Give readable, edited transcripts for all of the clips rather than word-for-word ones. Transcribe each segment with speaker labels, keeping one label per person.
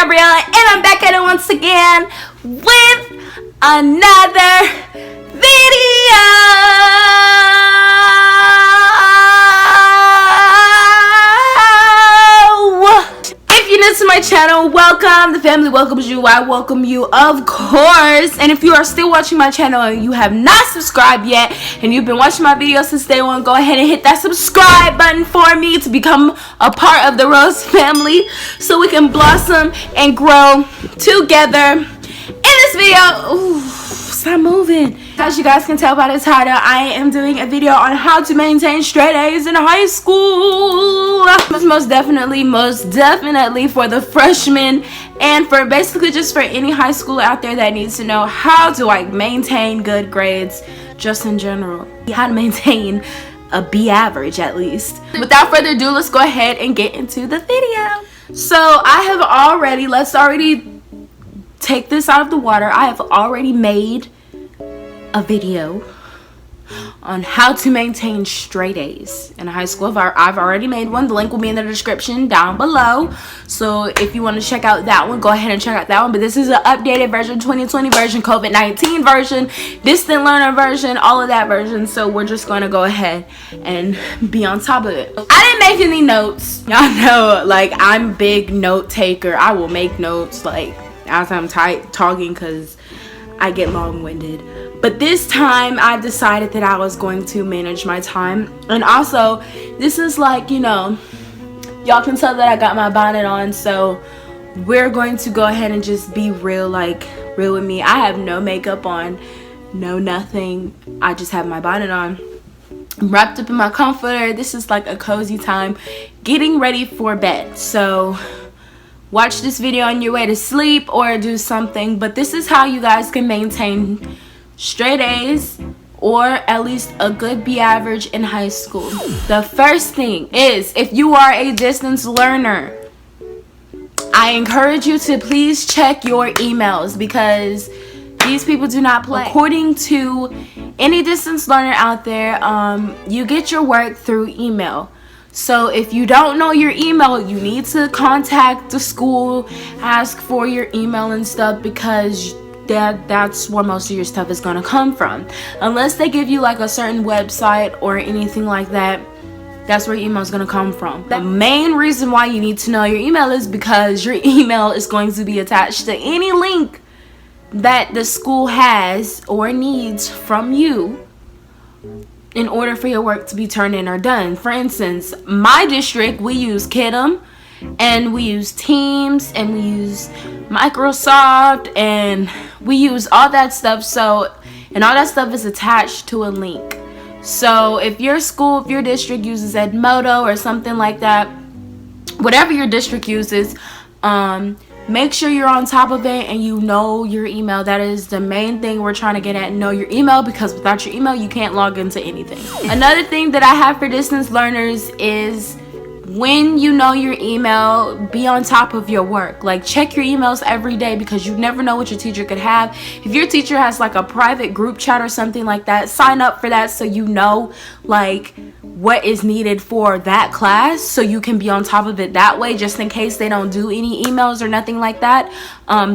Speaker 1: Gabriella, and I'm back at it once again with another video. If you're new to my channel, welcome. The family welcomes you. I welcome you, of course. And if you are still watching my channel and you have not subscribed yet, and you've been watching my videos since day one, go ahead and hit that subscribe button for me to become a part of the Rose family so we can blossom and grow together. In this video, ooh, stop moving. As you guys can tell by the title, I am doing a video on how to maintain straight A's in high school. Most definitely for the freshmen and for basically just for any high school out there that needs to know how to maintain good grades just in general. How to maintain a B average at least. Without further ado, let's go ahead and get into the video. So let's already take this out of the water. I have already made a video on how to maintain straight A's in high school. I've already made one. The link will be in the description down below, so if you want to check out that one, go ahead and check out that one. But this is an updated version, 2020 version, COVID-19 version, distant learner version, all of that version. So we're just going to go ahead and be on top of it. I didn't make any notes. Y'all know, like, I'm a big note taker. I will make notes like as I'm talking because I get long-winded. But this time I've decided that I was going to manage my time. And also, this is like, you know, y'all can tell that I got my bonnet on, so we're going to go ahead and just be real with me. I have no makeup on, no nothing. I just have my bonnet on. I'm wrapped up in my comforter. This is like a cozy time getting ready for bed. So watch this video on your way to sleep or do something. But this is how you guys can maintain straight A's or at least a good B average in high school. The first thing is, if you are a distance learner, I encourage you to please check your emails because these people do not play. According to any distance learner out there, you get your work through email. So if you don't know your email, you need to contact the school, ask for your email and stuff, because that's where most of your stuff is going to come from. Unless they give you like a certain website or anything like that, that's where your email is going to come from. The main reason why you need to know your email is because your email is going to be attached to any link that the school has or needs from you in order for your work to be turned in or done. For instance, my district, we use Kidem, and we use Teams, and we use Microsoft, and we use all that stuff. And all that stuff is attached to a link. So if your school, if your district uses Edmodo or something like that, whatever your district uses, make sure you're on top of it and you know your email. That is the main thing we're trying to get at. Know your email, because without your email you can't log into anything. Another thing that I have for distance learners is, when you know your email, be on top of your work. Like, check your emails every day, because you never know what your teacher could have. If your teacher has like a private group chat or something like that, sign up for that so you know like what is needed for that class, so you can be on top of it that way, just in case they don't do any emails or nothing like that.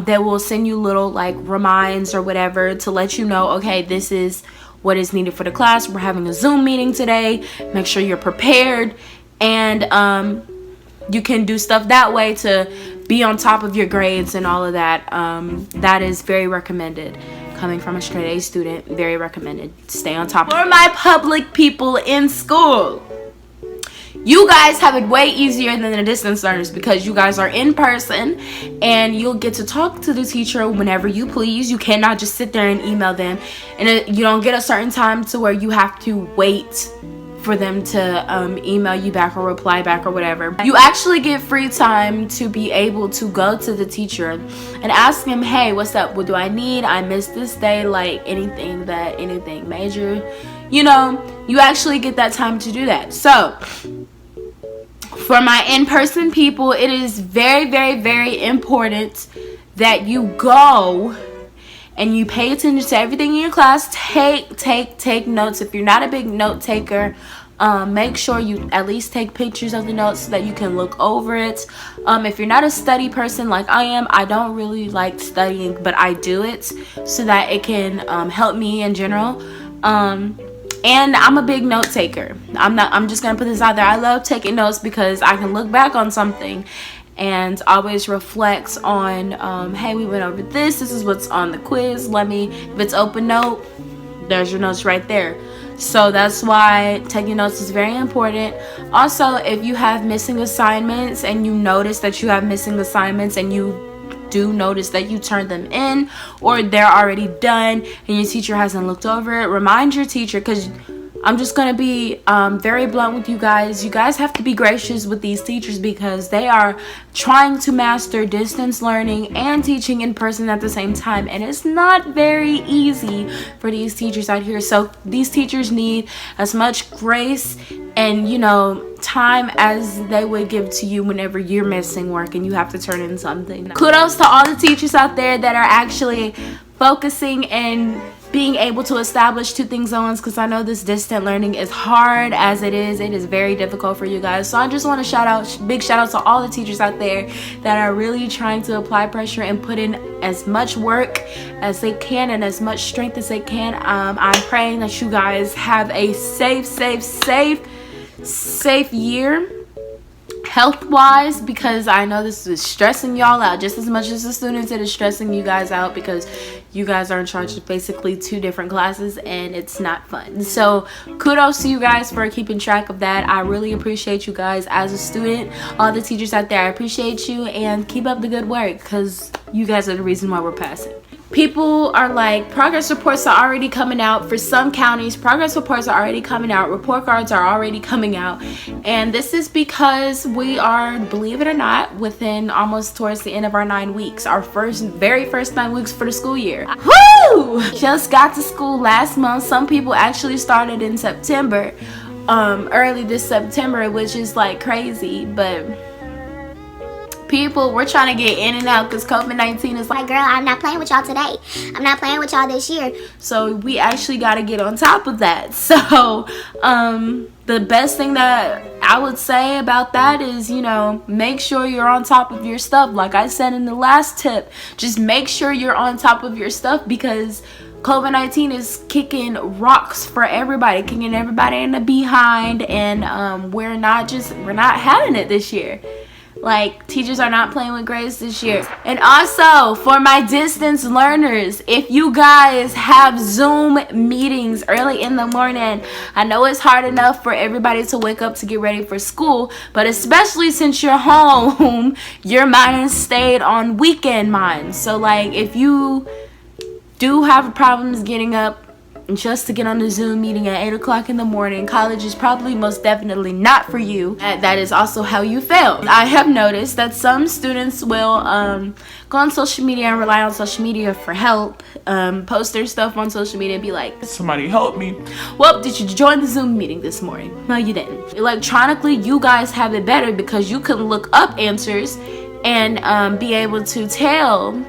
Speaker 1: They will send you little like reminds or whatever to let you know, okay, this is what is needed for the class. We're having a Zoom meeting today. Make sure you're prepared. And you can do stuff that way to be on top of your grades and all of that. That is very recommended. Coming from a straight A student, very recommended. Stay on top. For my public people in school, you guys have it way easier than the distance learners, because you guys are in person and you'll get to talk to the teacher whenever you please. You cannot just sit there and email them, and you don't get a certain time to where you have to wait for them to email you back or reply back or whatever. You actually get free time to be able to go to the teacher and ask him, hey, what's up? What do I need? I missed this day, like anything major, you know. You actually get that time to do that. So for my in-person people, it is very, very, very important that you go and you pay attention to everything in your class. Take notes. If you're not a big note taker, make sure you at least take pictures of the notes so that you can look over it. If you're not a study person like I am, I don't really like studying, but I do it so that it can help me in general. And I'm a big note taker. I'm just gonna put this out there. I love taking notes because I can look back on something and always reflect on, hey, we went over this is what's on the quiz. If it's open note, there's your notes right there. So that's why taking notes is very important. Also, if you have missing assignments and you notice that you have missing assignments and you do notice that you turned them in or they're already done and your teacher hasn't looked over it, remind your teacher, because I'm just going to be very blunt with you guys. You guys have to be gracious with these teachers because they are trying to master distance learning and teaching in person at the same time. And it's not very easy for these teachers out here. So these teachers need as much grace and, you know, time as they would give to you whenever you're missing work and you have to turn in something. Kudos to all the teachers out there that are actually focusing and being able to establish two things at once, because I know this distant learning is hard as it is. It is very difficult for you guys. So I just want to big shout out to all the teachers out there that are really trying to apply pressure and put in as much work as they can and as much strength as they can. I'm praying that you guys have a safe year health-wise, because I know this is stressing y'all out just as much as the students. It is stressing you guys out because you guys are in charge of basically 2 different classes and it's not fun. So kudos to you guys for keeping track of that. I really appreciate you guys as a student. All the teachers out there, I appreciate you, and keep up the good work because you guys are the reason why we're passing. People are like, progress reports are already coming out. For some counties, progress reports are already coming out. Report cards are already coming out. And this is because we are, believe it or not, within almost towards the end of our 9 weeks. Our very first 9 weeks for the school year. Woo! Just got to school last month. Some people actually started in September, early this September, which is like crazy. But people, we're trying to get in and out because COVID-19 is like,
Speaker 2: girl, I'm not playing with y'all today. I'm not playing with y'all this year.
Speaker 1: So we actually got to get on top of that. So the best thing that I would say about that is, you know, make sure you're on top of your stuff. Like I said in the last tip, just make sure you're on top of your stuff because COVID-19 is kicking rocks for everybody, kicking everybody in the behind, and we're not having it this year. Like, teachers are not playing with grades this year. And also, for my distance learners, if you guys have Zoom meetings early in the morning, I know it's hard enough for everybody to wake up to get ready for school, but especially since you're home, your mind stayed on weekend mind. So, like, if you do have problems getting up just to get on the Zoom meeting at 8 o'clock in the morning, college is probably most definitely not for you. That is also how you fail. I have noticed that some students will go on social media and rely on social media for help, post their stuff on social media and be like, somebody help me. Well, did you join the Zoom meeting this morning? No, you didn't. Electronically, you guys have it better because you can look up answers and be able to tell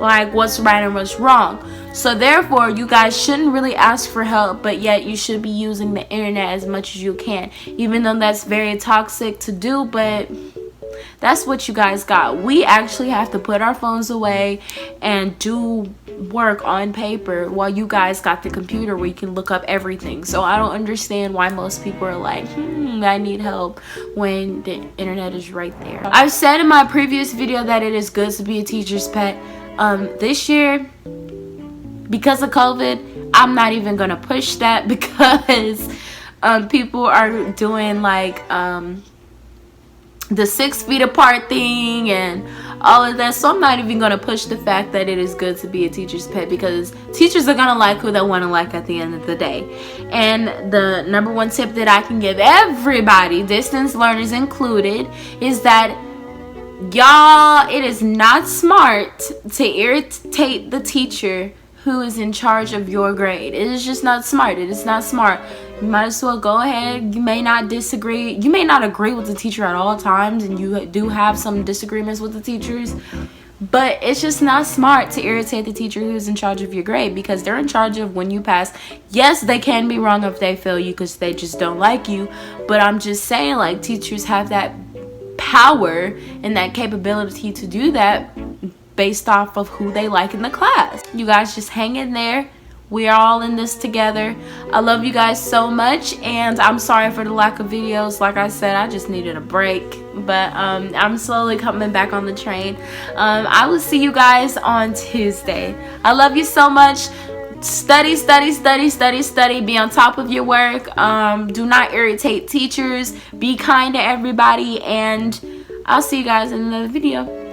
Speaker 1: like what's right and what's wrong. So therefore, you guys shouldn't really ask for help, but yet you should be using the internet as much as you can, even though that's very toxic to do, but that's what you guys got. We actually have to put our phones away and do work on paper while you guys got the computer where you can look up everything. So I don't understand why most people are like, I need help when the internet is right there. I've said in my previous video that it is good to be a teacher's pet. This year, because of COVID, I'm not even gonna push that because people are doing like the 6 feet apart thing and all of that. So I'm not even gonna push the fact that it is good to be a teacher's pet because teachers are gonna like who they want to like at the end of the day. And the number one tip that I can give everybody, distance learners included, is that y'all, it is not smart to irritate the teacher who is in charge of your grade. It is just not smart. It is not smart. You might as well go ahead. You may not disagree. You may not agree with the teacher at all times, and you do have some disagreements with the teachers. But it's just not smart to irritate the teacher who's in charge of your grade, because they're in charge of when you pass. Yes, they can be wrong if they fail you because they just don't like you. But I'm just saying, like, teachers have that power and that capability to do that based off of who they like in the class. You guys just hang in there. We are all in this together. I love you guys so much, and I'm sorry for the lack of videos. Like I said, I just needed a break, but I'm slowly coming back on the train. I will see you guys on Tuesday. I love you so much. Study, study, study, study, study. Be on top of your work. Do not irritate teachers. Be kind to everybody, and I'll see you guys in another video.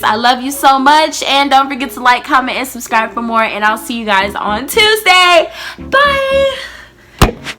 Speaker 1: I love you so much, and don't forget to like, comment, and subscribe for more, and I'll see you guys on Tuesday. Bye.